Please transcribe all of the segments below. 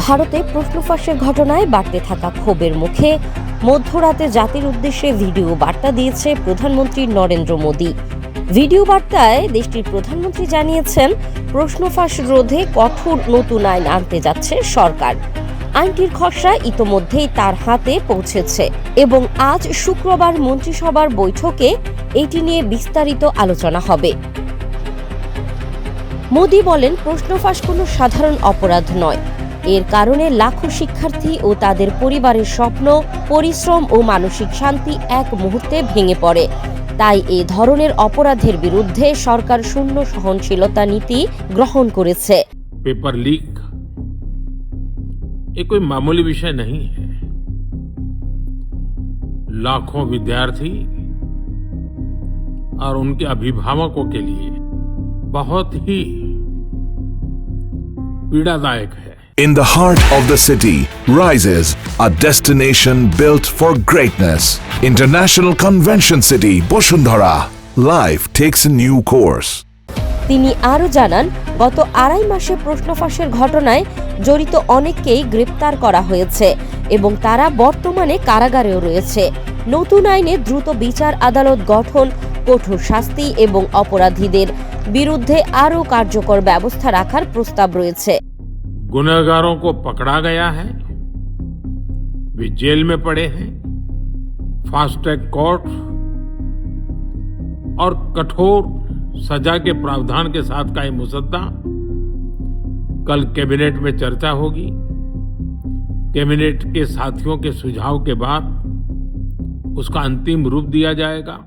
ভারতে প্রশ্ন ফাঁসের ঘটনায় বাড়তে থাকা ক্ষোভের মুখে মধ্যরাতে জাতির উদ্দেশ্যে ভিডিও বার্তা দিয়েছে প্রধানমন্ত্রী নরেন্দ্র মোদী। ভিডিও বার্তায় দেশটির প্রধানমন্ত্রী জানিয়েছেন, প্রশ্ন ফাঁস রোধে কঠোর নতুন আইন আনতে যাচ্ছে সরকার। আইনটির খসড়া ইতোমধ্যেই তার হাতে পৌঁছেছে এবং আজ শুক্রবার মন্ত্রিসভার বৈঠকে এটি নিয়ে বিস্তারিত আলোচনা হবে। মোদী বলেন, প্রশ্ন ফাঁস কোনো সাধারণ অপরাধ নয়। এর কারণে লাখো শিক্ষার্থী ও তাদের পরিবারের স্বপ্ন, পরিশ্রম ও মানসিক শান্তি এক মুহূর্তে ভেঙে পড়ে। তাই এ ধরনের অপরাধের বিরুদ্ধে সরকার শূন্য সহনশীলতা নীতি গ্রহণ করেছে। पेपर लीक ये कोई मामूली विषय नहीं है। लाखों विद्यार्थी और उनके अभिभावकों के लिए बहुत ही पीड़ादायक है। In the heart of the city rises a destination built for greatness. International Convention City, Bosundhara. Life takes a new course. তিনি আরও জানান, গত 2.5 মাসে প্রশ্ন ফাঁসের ঘটনায় জড়িত অনেককেই গ্রেপ্তার করা হয়েছে এবং তারা বর্তমানে কারাগারেও রয়েছে। নতুন আইনে দ্রুত বিচার আদালত গঠন, কঠোর শাস্তি এবং অপরাধীদের বিরুদ্ধে আরও কার্যকর ব্যবস্থা রাখার প্রস্তাব রয়েছে। गुनहगारों को पकड़ा गया है, वे जेल में पड़े हैं। फास्ट ट्रैक कोर्ट और कठोर सजा के प्रावधान के साथ का ये मुसद्दा कल कैबिनेट में चर्चा होगी। कैबिनेट के साथियों के सुझाव के बाद उसका अंतिम रूप दिया जाएगा।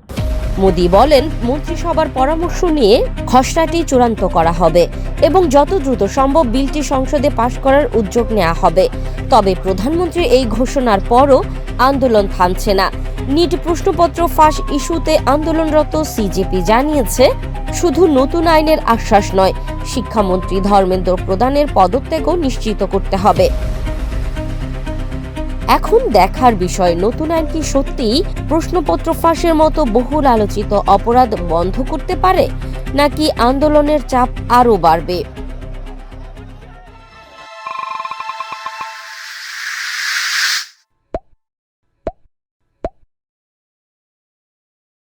মোদী বলেন, মন্ত্রিসভার পরামর্শ নিয়ে খসড়াটি চূড়ান্ত করা হবে এবং যত দ্রুত সম্ভব বিলটি সংসদে পাশ করার উদ্যোগ নেওয়া হবে। তবে প্রধানমন্ত্রীর এই ঘোষণার পরও আন্দোলন থামছে না। নিট প্রশ্নপত্র ফাঁস ইস্যুতে আন্দোলনরত সিজেপি জানিয়েছে, শুধু নতুন আইনের আশ্বাস নয়, শিক্ষামন্ত্রী ধর্মেন্দ্র প্রধানের পদত্যাগও নিশ্চিত করতে হবে। এখন দেখার বিষয়, নতুন আইন কি সত্যিই প্রশ্নপত্র ফাঁসের মতো বহুল আলোচিত অপরাধ বন্ধ করতে পারে, নাকি আন্দোলনের চাপ আরও বাড়বে।